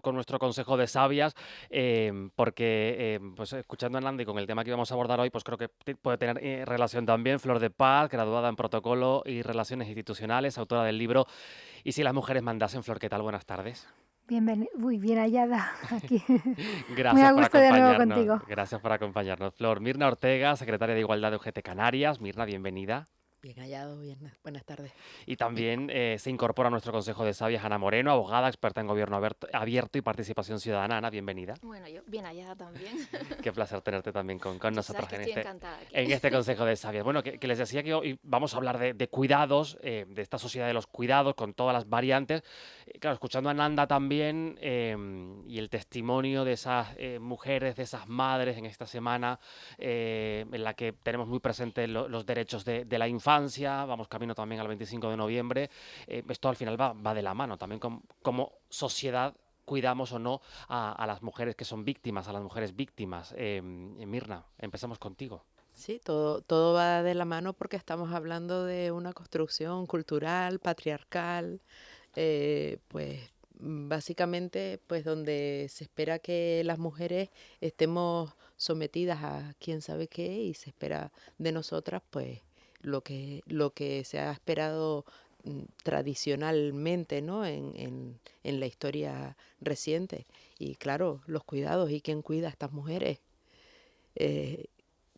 con nuestro consejo de sabias, porque pues escuchando a Nandi con el tema que vamos a abordar hoy, pues creo que puede tener relación también. Flor de Paz, graduada en Protocolo y Relaciones Institucionales, autora del libro ¿Y si las mujeres mandasen? Flor, ¿qué tal? Buenas tardes. Uy, bien hallada aquí. Muy a Gracias por gusto de nuevo acompañarnos. contigo. Gracias por acompañarnos, Flor. Mirna Ortega, secretaria de Igualdad de UGT Canarias. Mirna, bienvenida. Bien hallado, bien, buenas tardes. Y también se incorpora a nuestro Consejo de Sabias Ana Moreno, abogada, experta en gobierno abierto y participación ciudadana. Ana, bienvenida. Bueno, yo bien hallada también. Qué placer tenerte también con Tú sabes nosotros que estoy encantada aquí. en este Consejo de Sabias. Bueno, que les decía que hoy vamos a hablar de cuidados, de esta sociedad de los cuidados, con todas las variantes. Claro, escuchando a Nanda también y el testimonio de esas mujeres, de esas madres en esta semana en la que tenemos muy presentes los derechos de la infancia, vamos camino también al 25 de noviembre. Esto al final va de la mano también como sociedad cuidamos o no a las mujeres que son víctimas, a las mujeres víctimas. Mirna, empezamos contigo. Sí, todo va de la mano porque estamos hablando de una construcción cultural, patriarcal, pues básicamente pues donde se espera que las mujeres estemos sometidas a quién sabe qué y se espera de nosotras pues lo que se ha esperado tradicionalmente, ¿no? En la historia reciente. Y claro, los cuidados y quién cuida a estas mujeres. eh,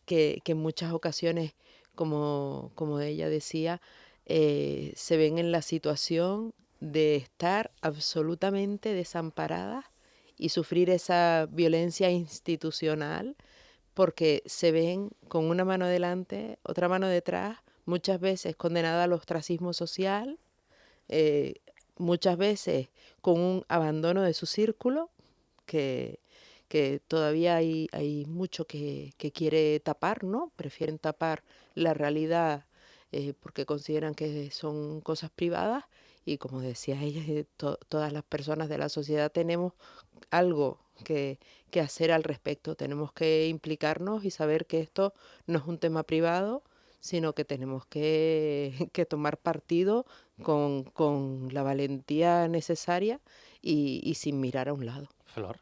que en muchas ocasiones, como ella decía, se ven en la situación de estar absolutamente desamparadas y sufrir esa violencia institucional porque se ven con una mano delante, otra mano detrás, muchas veces condenadas al ostracismo social, eh, muchas veces con un abandono de su círculo que, que todavía hay mucho que quiere tapar, ¿no? Prefieren tapar la realidad porque consideran que son cosas privadas y como decía ella, todas las personas de la sociedad tenemos algo que hacer al respecto, tenemos que implicarnos y saber que esto no es un tema privado, sino que tenemos que tomar partido con la valentía necesaria y sin mirar a un lado. Flor.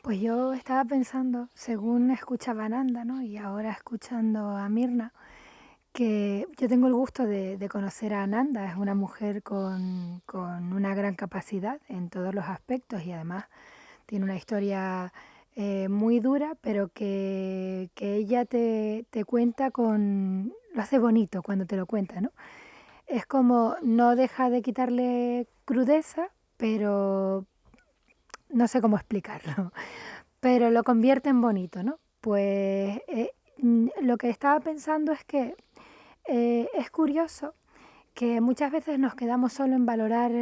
Pues yo estaba pensando, según escuchaba a Nanda, ¿no? Y ahora escuchando a Mirna, que yo tengo el gusto de conocer a Nanda. Es una mujer con una gran capacidad en todos los aspectos y además tiene una historia muy dura, pero que ella te cuenta lo hace bonito cuando te lo cuenta, ¿no? Es como no deja de quitarle crudeza, pero no sé cómo explicarlo, pero lo convierte en bonito, ¿no? Pues lo que estaba pensando es que es curioso que muchas veces nos quedamos solo en valorar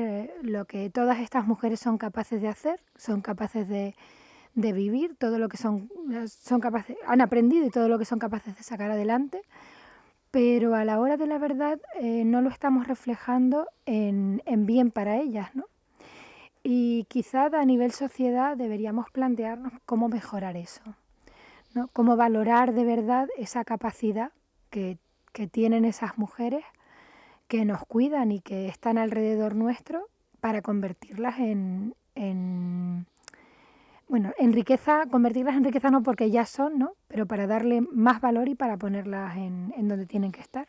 lo que todas estas mujeres son capaces de hacer, son capaces de vivir, todo lo que son capaces, han aprendido y todo lo que son capaces de sacar adelante, pero a la hora de la verdad no lo estamos reflejando en bien para ellas, ¿no? Y quizá a nivel sociedad deberíamos plantearnos cómo mejorar eso, ¿no? Cómo valorar de verdad esa capacidad que tienen esas mujeres que nos cuidan y que están alrededor nuestro para convertirlas en riqueza, convertirlas en riqueza no porque ya son, ¿no? Pero para darle más valor y para ponerlas en donde tienen que estar.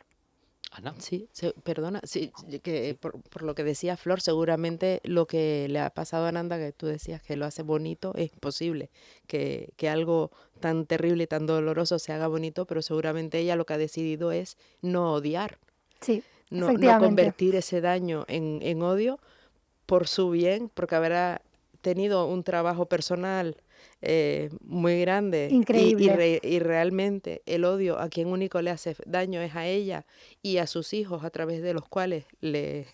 Ana. Sí, perdona, sí, que Sí. por lo que decía Flor, seguramente lo que le ha pasado a Nanda, que tú decías que lo hace bonito, es posible que algo tan terrible y tan doloroso se haga bonito, pero seguramente ella lo que ha decidido es no odiar, Sí, no efectivamente. convertir ese daño en odio por su bien, porque habrá tenido un trabajo personal muy grande Increíble. y realmente el odio a quien único le hace daño es a ella y a sus hijos a través de los cuales le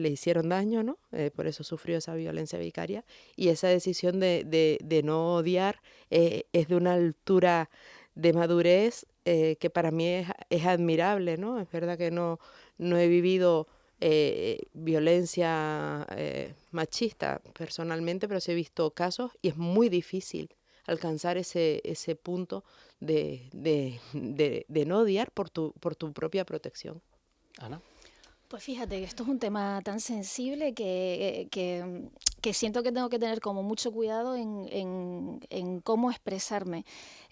hicieron daño, ¿no? Por eso sufrió esa violencia vicaria y esa decisión de no odiar es de una altura de madurez que para mí es admirable, ¿no? Es verdad que no he vivido violencia machista personalmente, pero sí he visto casos y es muy difícil alcanzar ese punto de no odiar por tu propia protección. Ana. Pues fíjate que esto es un tema tan sensible que que siento que tengo que tener como mucho cuidado en cómo expresarme.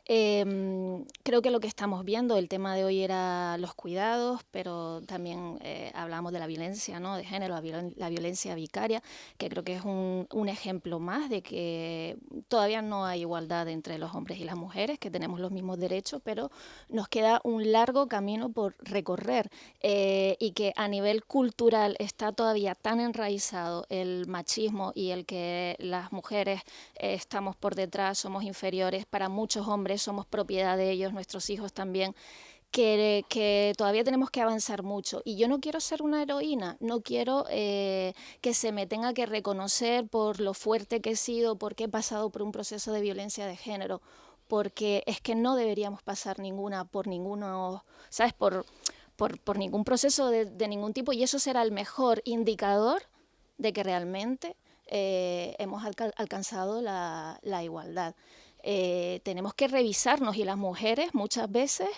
Creo que lo que estamos viendo, el tema de hoy era los cuidados, pero también hablamos de la violencia, ¿no?, de género, la violencia vicaria, que creo que es un ejemplo más de que todavía no hay igualdad entre los hombres y las mujeres, que tenemos los mismos derechos, pero nos queda un largo camino por recorrer, y que a nivel cultural está todavía tan enraizado el machismo y el que las mujeres estamos por detrás, somos inferiores, para muchos hombres somos propiedad de ellos, nuestros hijos también, que todavía tenemos que avanzar mucho. Y yo no quiero ser una heroína, no quiero que se me tenga que reconocer por lo fuerte que he sido, porque he pasado por un proceso de violencia de género, porque es que no deberíamos pasar por ninguno, ¿sabes?, por ningún proceso de ningún tipo, y eso será el mejor indicador de que realmente hemos alcanzado la igualdad. Tenemos que revisarnos, y las mujeres muchas veces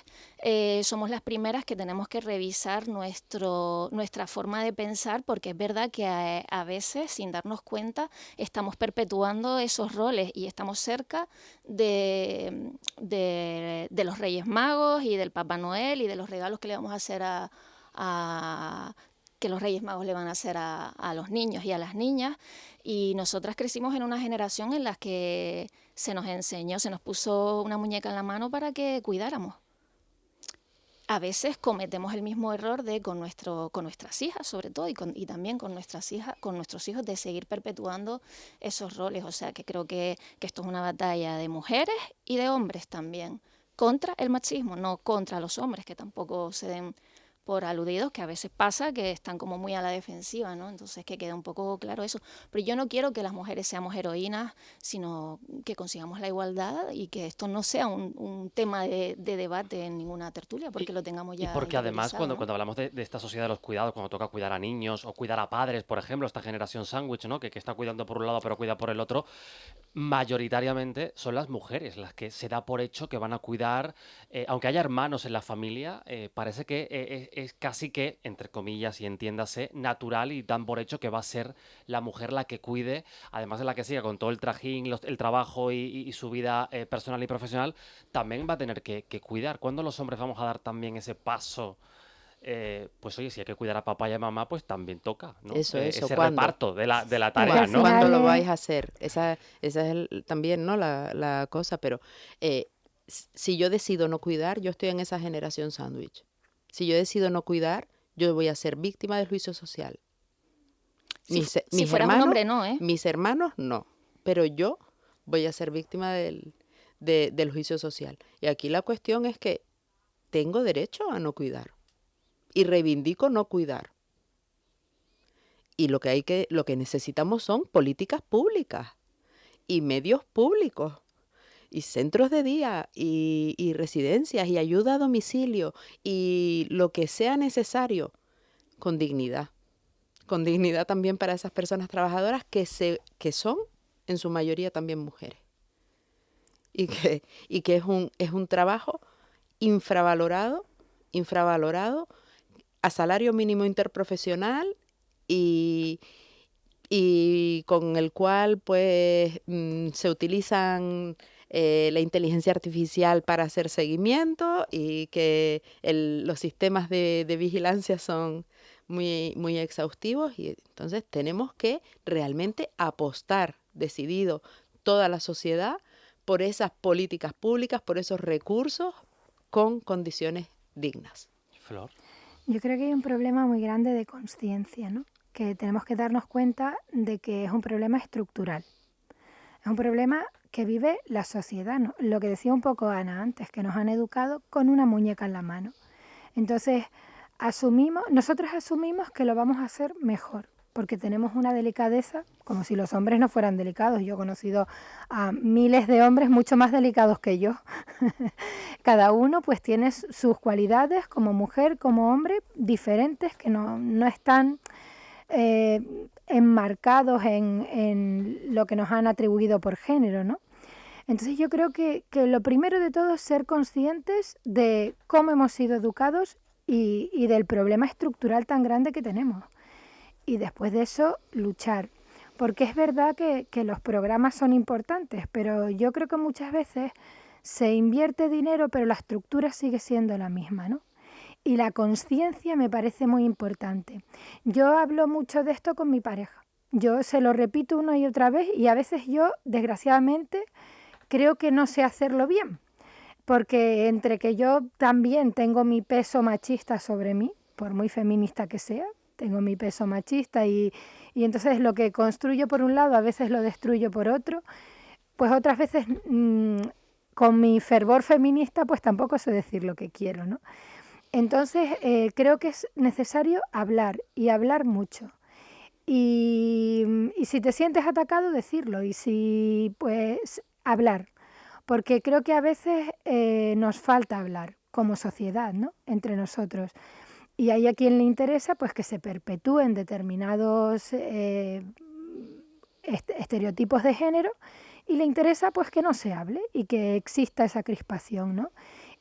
somos las primeras que tenemos que revisar nuestra forma de pensar, porque es verdad que a veces, sin darnos cuenta, estamos perpetuando esos roles y estamos cerca de los Reyes Magos y del Papá Noel y de los regalos que le vamos a hacer que los Reyes Magos le van a hacer a los niños y a las niñas, y nosotras crecimos en una generación en la que se nos enseñó, se nos puso una muñeca en la mano para que cuidáramos. A veces cometemos el mismo error con nuestras hijas, sobre todo, y también con nuestros hijos, de seguir perpetuando esos roles. O sea, que creo que esto es una batalla de mujeres y de hombres también, contra el machismo, no contra los hombres, que tampoco se den por aludidos, que a veces pasa que están como muy a la defensiva, ¿no? Entonces, que quede un poco claro eso. Pero yo no quiero que las mujeres seamos heroínas, sino que consigamos la igualdad, y que esto no sea un tema de debate en ninguna tertulia, porque lo tengamos ya Y porque además interiorizado, cuando ¿no? hablamos de esta sociedad de los cuidados, cuando toca cuidar a niños o cuidar a padres, por ejemplo, esta generación sándwich, ¿no?, que está cuidando por un lado pero cuida por el otro, mayoritariamente son las mujeres las que se da por hecho que van a cuidar, aunque haya hermanos en la familia, parece que es casi que, entre comillas y entiéndase, natural, y dan por hecho que va a ser la mujer la que cuide, además de la que siga con todo el trajín, el trabajo y su vida personal y profesional, también va a tener que cuidar. ¿Cuándo los hombres vamos a dar también ese paso? Pues oye, si hay que cuidar a papá y a mamá, pues también toca, ¿no? Eso, Ese ¿cuándo? reparto de la Porque tarea, al ¿no? ¿Cuándo final lo es, vais a hacer? Esa es también, ¿no?, la cosa, pero si yo decido no cuidar, yo estoy en esa generación sándwich. Si yo decido no cuidar, yo voy a ser víctima del juicio social. Si fueras un hombre, no, ¿eh? Mis hermanos no, pero yo voy a ser víctima del juicio social. Y aquí la cuestión es que tengo derecho a no cuidar y reivindico no cuidar. Y lo que necesitamos son políticas públicas y medios públicos y centros de día y residencias y ayuda a domicilio y lo que sea necesario, con dignidad. Con dignidad también para esas personas trabajadoras que son en su mayoría también mujeres. Y que es un trabajo infravalorado a salario mínimo interprofesional, y con el cual pues se utilizan la inteligencia artificial para hacer seguimiento, y que los sistemas de vigilancia son muy, muy exhaustivos, y entonces tenemos que realmente apostar decidido toda la sociedad por esas políticas públicas, por esos recursos con condiciones dignas. Flor. yo creo que hay un problema muy grande de conciencia, ¿no? Que tenemos que darnos cuenta de que es un problema estructural. Es un problema que vive la sociedad, ¿no? Lo que decía un poco Ana antes, que nos han educado con una muñeca en la mano. Entonces, nosotros asumimos que lo vamos a hacer mejor, porque tenemos una delicadeza, como si los hombres no fueran delicados. Yo he conocido a miles de hombres mucho más delicados que yo. Cada uno pues tiene sus cualidades como mujer, como hombre, diferentes, que no están enmarcados en lo que nos han atribuido por género, ¿no? Entonces yo creo que lo primero de todo es ser conscientes de cómo hemos sido educados y del problema estructural tan grande que tenemos. Y después de eso, luchar. porque es verdad que los programas son importantes, pero yo creo que muchas veces se invierte dinero, pero la estructura sigue siendo la misma, ¿no? Y la conciencia me parece muy importante. Yo hablo mucho de esto con mi pareja. Yo se lo repito una y otra vez y a veces yo, desgraciadamente, creo que no sé hacerlo bien. Porque entre que yo también tengo mi peso machista sobre mí, por muy feminista que sea, tengo mi peso machista y entonces lo que construyo por un lado a veces lo destruyo por otro, pues otras veces con mi fervor feminista pues tampoco sé decir lo que quiero, ¿no? Entonces creo que es necesario hablar y hablar mucho. Y si te sientes atacado, decirlo. Y si, pues, hablar. Porque creo que a veces nos falta hablar como sociedad, ¿no? Entre nosotros. Y hay a quien le interesa pues que se perpetúen determinados estereotipos de género y le interesa pues que no se hable y que exista esa crispación, ¿no?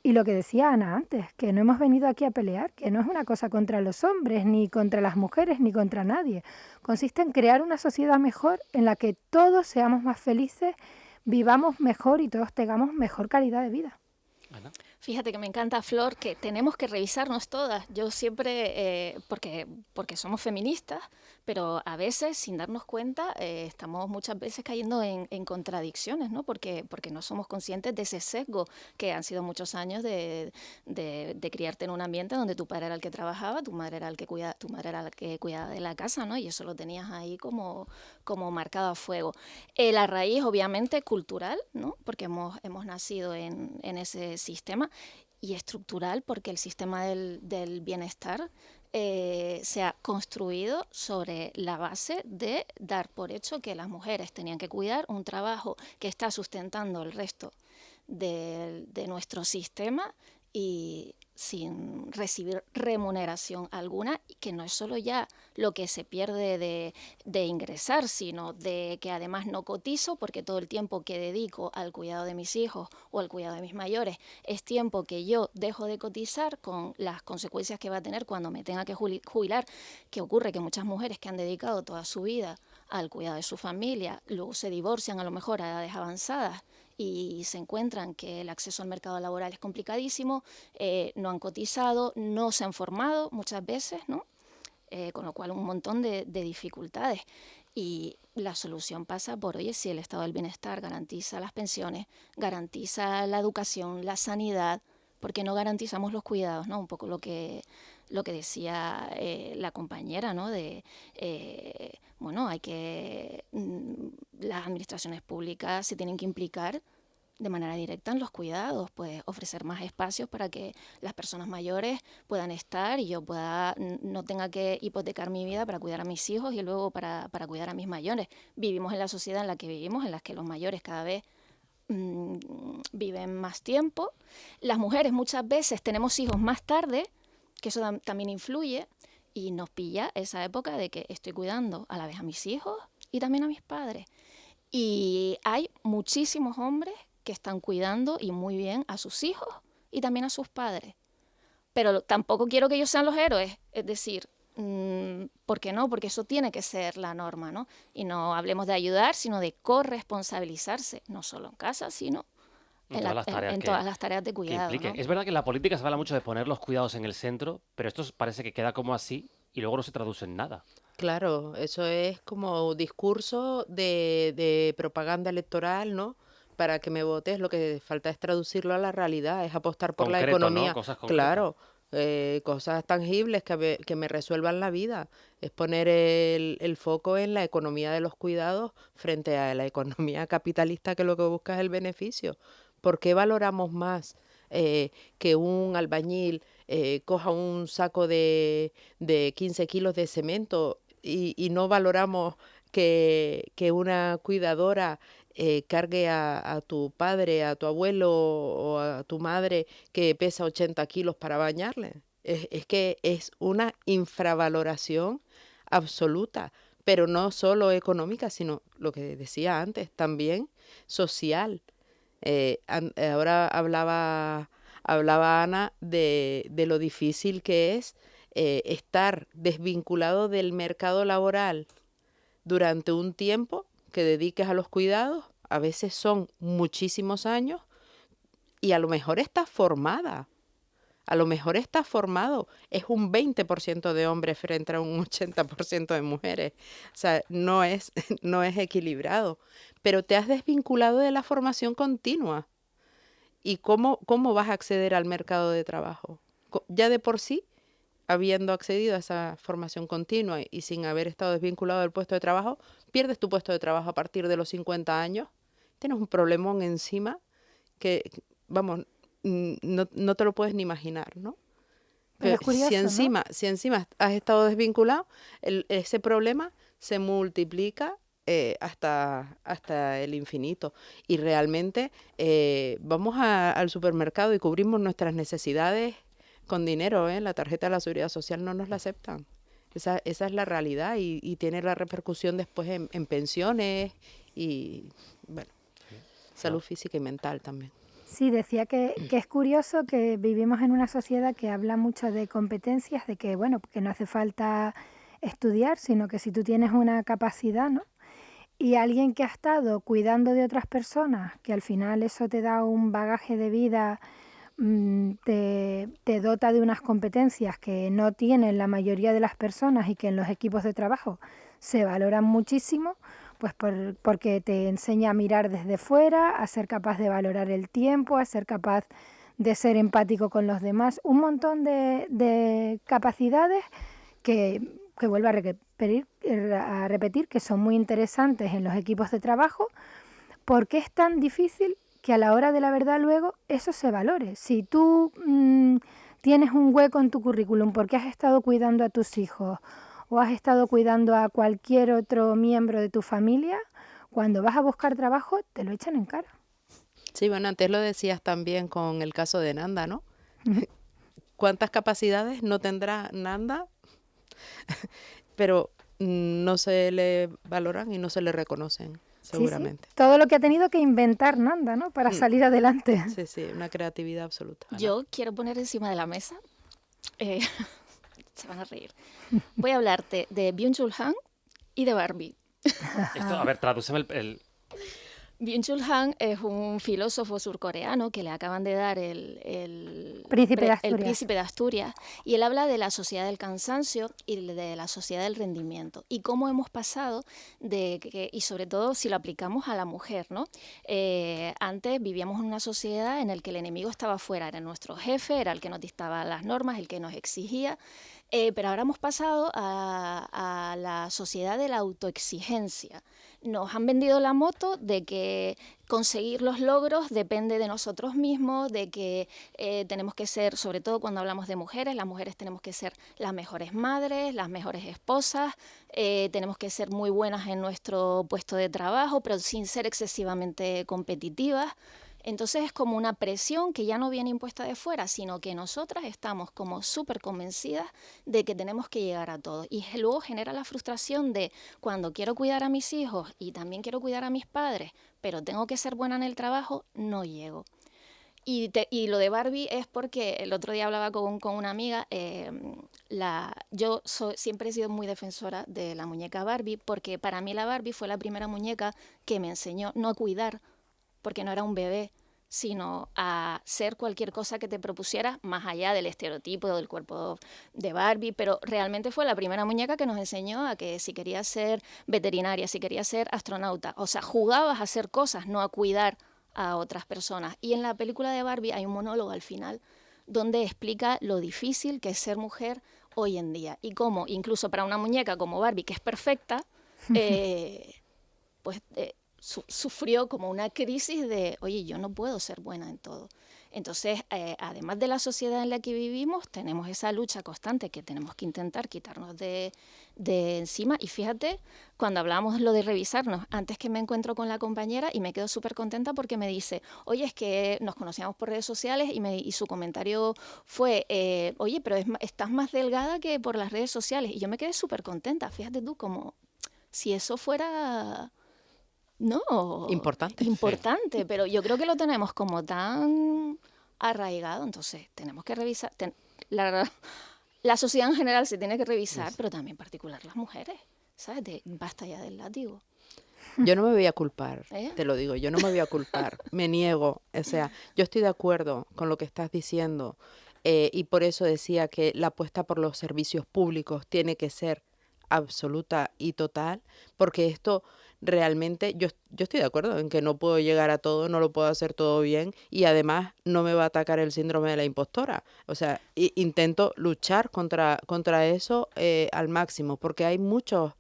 Y lo que decía Ana antes, que no hemos venido aquí a pelear, que no es una cosa contra los hombres, ni contra las mujeres, ni contra nadie. Consiste en crear una sociedad mejor en la que todos seamos más felices, vivamos mejor y todos tengamos mejor calidad de vida. Ana. Fíjate que me encanta, Flor, que tenemos que revisarnos todas. Yo siempre, porque somos feministas, pero a veces, sin darnos cuenta, estamos muchas veces cayendo en contradicciones, ¿no? Porque no somos conscientes de ese sesgo que han sido muchos años de criarte en un ambiente donde tu padre era el que trabajaba, tu madre era la que cuidaba de la casa, ¿no? Y eso lo tenías ahí como marcado a fuego. La raíz, obviamente, cultural, ¿no? Porque hemos nacido en ese sistema, y estructural, porque el sistema del bienestar se ha construido sobre la base de dar por hecho que las mujeres tenían que cuidar un trabajo que está sustentando el resto de nuestro sistema y sin recibir remuneración alguna, que no es solo ya lo que se pierde de ingresar, sino de que además no cotizo, porque todo el tiempo que dedico al cuidado de mis hijos o al cuidado de mis mayores es tiempo que yo dejo de cotizar, con las consecuencias que va a tener cuando me tenga que jubilar, que ocurre que muchas mujeres que han dedicado toda su vida al cuidado de su familia, luego se divorcian a lo mejor a edades avanzadas y se encuentran que el acceso al mercado laboral es complicadísimo, no han cotizado, no se han formado muchas veces, ¿no? Con lo cual un montón de dificultades. Y la solución pasa por, oye, si el estado del bienestar garantiza las pensiones, garantiza la educación, la sanidad, ¿por qué no garantizamos los cuidados, ¿no? Un poco lo que decía la compañera, ¿no? Bueno, hay que... las administraciones públicas se tienen que implicar de manera directa en los cuidados, pues ofrecer más espacios para que las personas mayores puedan estar y yo no tenga que hipotecar mi vida para cuidar a mis hijos y luego para cuidar a mis mayores. Vivimos en la sociedad en la que vivimos, en la que los mayores cada vez viven más tiempo. Las mujeres muchas veces tenemos hijos más tarde, que eso también influye, y nos pilla esa época de que estoy cuidando a la vez a mis hijos y también a mis padres. Y hay muchísimos hombres que están cuidando y muy bien a sus hijos y también a sus padres. Pero tampoco quiero que ellos sean los héroes, es decir, ¿por qué no? Porque eso tiene que ser la norma, ¿no? Y no hablemos de ayudar, sino de corresponsabilizarse, no solo en casa, sino En todas las tareas todas las tareas de que cuidado, implique. ¿no? Es verdad que en la política se habla mucho de poner los cuidados en el centro, pero esto parece que queda como así y luego no se traduce en nada. Claro, eso es como discurso de propaganda electoral, ¿no? Para que me votes, lo que falta es traducirlo a la realidad, es apostar por la Concreto, ¿no? economía. Cosas concretas. Claro, cosas tangibles que me resuelvan la vida. Es poner el foco en la economía de los cuidados frente a la economía capitalista, que lo que busca es el beneficio. ¿Por qué valoramos más que un albañil coja un saco de 15 kilos de cemento y no valoramos que una cuidadora cargue a tu padre, a tu abuelo o a tu madre que pesa 80 kilos para bañarle? Es que es una infravaloración absoluta, pero no solo económica, sino lo que decía antes, también social. Ahora hablaba Ana de lo difícil que es estar desvinculado del mercado laboral durante un tiempo que dediques a los cuidados, a veces son muchísimos años, y a lo mejor estás formada. A lo mejor estás formado, es un 20% de hombres frente a un 80% de mujeres. O sea, no es, no es equilibrado. Pero te has desvinculado de la formación continua. ¿Y cómo vas a acceder al mercado de trabajo? Ya de por sí, habiendo accedido a esa formación continua y sin haber estado desvinculado del puesto de trabajo, pierdes tu puesto de trabajo a partir de los 50 años. Tienes un problemón encima que, vamos, no te lo puedes ni imaginar, ¿no? Pero es Pero curioso, ¿no? si encima has estado desvinculado, ese problema se multiplica hasta el infinito. Y realmente vamos al supermercado y cubrimos nuestras necesidades con dinero, ¿eh? La tarjeta de la Seguridad Social no nos la aceptan. Esa es la realidad y tiene la repercusión después en pensiones y, bueno, salud física y mental también. Sí, decía que es curioso que vivimos en una sociedad que habla mucho de competencias, de que, bueno, que no hace falta estudiar, sino que si tú tienes una capacidad, ¿no? Y alguien que ha estado cuidando de otras personas, que al final eso te da un bagaje de vida, te dota de unas competencias que no tienen la mayoría de las personas y que en los equipos de trabajo se valoran muchísimo, pues porque te enseña a mirar desde fuera, a ser capaz de valorar el tiempo, a ser capaz de ser empático con los demás, un montón de capacidades que vuelvo a repetir que son muy interesantes en los equipos de trabajo. ¿Por qué es tan difícil que a la hora de la verdad luego eso se valore? Si tú tienes un hueco en tu currículum porque has estado cuidando a tus hijos o has estado cuidando a cualquier otro miembro de tu familia, cuando vas a buscar trabajo te lo echan en cara. Sí, bueno, antes lo decías también con el caso de Nanda, ¿no? Ujú. ¿Cuántas capacidades no tendrá Nanda? Pero no se le valoran y no se le reconocen, Sí, sí. seguramente. Todo lo que ha tenido que inventar Nanda, ¿no? Para Mm, salir adelante. Sí, sí, una creatividad absoluta. Ana. Yo quiero poner encima de la mesa, eh, se van a reír. Voy a hablarte de Byung-Chul Han y de Barbie. Esto, a ver, tradúceme Byung-Chul Han es un filósofo surcoreano que le acaban de dar Príncipe de el Asturias. príncipe de Asturias, y él habla de la sociedad del cansancio y de la sociedad del rendimiento y cómo hemos pasado y sobre todo si lo aplicamos a la mujer, ¿no? Antes vivíamos en una sociedad en la que el enemigo estaba fuera, era nuestro jefe, era el que nos dictaba las normas, el que nos exigía. Pero ahora hemos pasado a la sociedad de la autoexigencia. Nos han vendido la moto de que conseguir los logros depende de nosotros mismos, de que tenemos que ser, sobre todo cuando hablamos de mujeres, las mujeres tenemos que ser las mejores madres, las mejores esposas, tenemos que ser muy buenas en nuestro puesto de trabajo, pero sin ser excesivamente competitivas. Entonces es como una presión que ya no viene impuesta de fuera, sino que nosotras estamos como súper convencidas de que tenemos que llegar a todo. Y luego genera la frustración de cuando quiero cuidar a mis hijos y también quiero cuidar a mis padres, pero tengo que ser buena en el trabajo, no llego. Y lo de Barbie es porque el otro día hablaba con una amiga, siempre he sido muy defensora de la muñeca Barbie, porque para mí la Barbie fue la primera muñeca que me enseñó no a cuidar, porque no era un bebé, sino a ser cualquier cosa que te propusieras, más allá del estereotipo del cuerpo de Barbie, pero realmente fue la primera muñeca que nos enseñó a que si querías ser veterinaria, si querías ser astronauta, o sea, jugabas a hacer cosas, no a cuidar a otras personas. Y en la película de Barbie hay un monólogo al final donde explica lo difícil que es ser mujer hoy en día y cómo incluso para una muñeca como Barbie, que es perfecta, pues sufrió como una crisis de, oye, yo no puedo ser buena en todo. Entonces, además de la sociedad en la que vivimos, tenemos esa lucha constante que tenemos que intentar quitarnos de encima. Y fíjate, cuando hablábamos lo de revisarnos, antes que me encuentro con la compañera y me quedo súper contenta porque me dice, oye, es que nos conocíamos por redes sociales y su comentario fue, oye, pero estás más delgada que por las redes sociales. Y yo me quedé súper contenta. Fíjate tú, como si eso fuera... No, Importante. importante, sí. Pero yo creo que lo tenemos como tan arraigado, entonces tenemos que revisar, la sociedad en general se tiene que revisar, pero también en particular las mujeres. ¿sabes? Basta ya del látigo. Yo no me voy a culpar, ¿Eh? te lo digo, yo no me voy a culpar, me niego. O sea, yo estoy de acuerdo con lo que estás diciendo, y por eso decía que la apuesta por los servicios públicos tiene que ser absoluta y total, porque esto realmente, yo estoy de acuerdo en que no puedo llegar a todo, no lo puedo hacer todo bien, y además no me va a atacar el síndrome de la impostora. O sea, intento luchar contra eso al máximo, porque hay muchas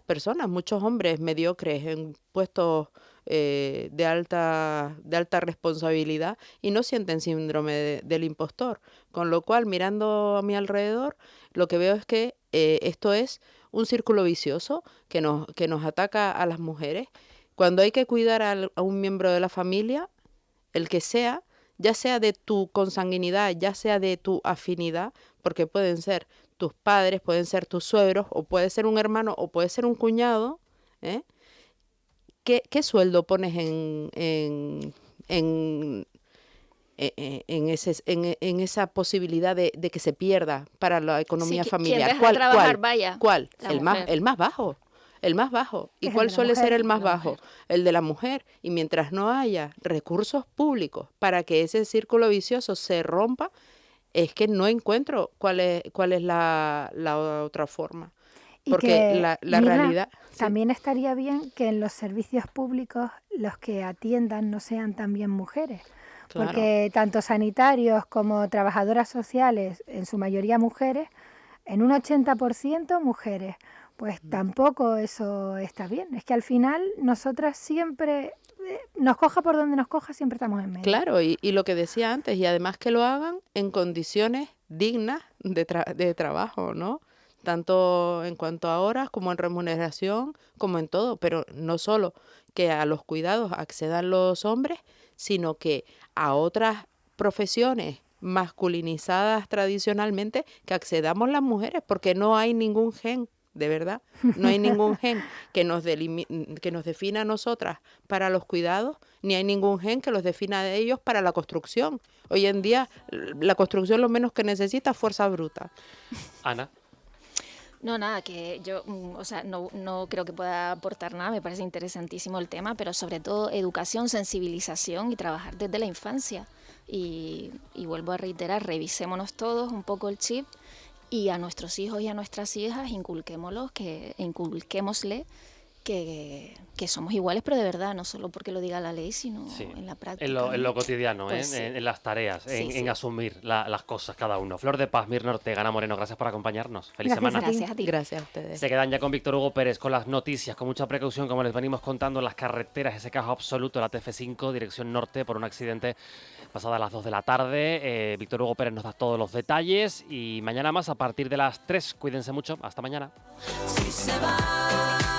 personas, muchos hombres mediocres en puestos de alta responsabilidad y no sienten síndrome del impostor. Con lo cual, mirando a mi alrededor, lo que veo es que esto es un círculo vicioso que nos ataca a las mujeres. Cuando hay que cuidar a un miembro de la familia, el que sea, ya sea de tu consanguinidad, ya sea de tu afinidad, porque pueden ser tus padres, pueden ser tus suegros, o puede ser un hermano, o puede ser un cuñado, ¿eh? ¿Qué sueldo pones en, en esa posibilidad de que se pierda para la Sí, economía quien familiar? deja de trabajar, vaya, ¿Cuál? la El más, mujer. el más bajo. El más bajo. Que ¿Y es el cuál de la suele ser mujer. el más La bajo? mujer. El de la mujer. Y mientras no haya recursos públicos para que ese círculo vicioso se rompa, es que no encuentro cuál es la otra forma. Y Porque que, la Mirna, realidad... Sí, también estaría bien que en los servicios públicos los que atiendan no sean también mujeres, claro. porque tanto sanitarios como trabajadoras sociales, en su mayoría mujeres, en un 80% mujeres. Pues tampoco eso está bien. Es que al final nosotras siempre, nos coja por donde nos coja, siempre estamos en medio. Claro, y lo que decía antes, y además que lo hagan en condiciones dignas de trabajo, ¿no? Tanto en cuanto a horas como en remuneración, como en todo, pero no solo que a los cuidados accedan los hombres, sino que a otras profesiones masculinizadas tradicionalmente que accedamos las mujeres, porque no hay ningún gen, de verdad, no hay ningún gen que nos defina a nosotras para los cuidados, ni hay ningún gen que los defina a ellos para la construcción. Hoy en día la construcción lo menos que necesita es fuerza bruta. Ana. No, nada, que yo, o sea, no creo que pueda aportar nada, me parece interesantísimo el tema, pero sobre todo educación, sensibilización y trabajar desde la infancia. Y vuelvo a reiterar, revisémonos todos un poco el chip y a nuestros hijos y a nuestras hijas inculquémosle que somos iguales, pero de verdad, no solo porque lo diga la ley, sino Sí, en la práctica. en ¿no? lo cotidiano, Pues sí. en las tareas, Sí, en sí. asumir las cosas cada uno. Flor de Paz, Mirna Ortega, Ana Moreno, gracias por acompañarnos. Feliz Gracias semana. a ti. Gracias a ti. Gracias a ustedes. Se quedan ya con Víctor Hugo Pérez con las noticias, con mucha precaución, como les venimos contando en las carreteras, ese caos absoluto, la TF5, dirección norte, por un accidente pasada las 2 de la tarde. Víctor Hugo Pérez nos da todos los detalles y mañana más a partir de las 3. Cuídense mucho, hasta mañana. Si se va.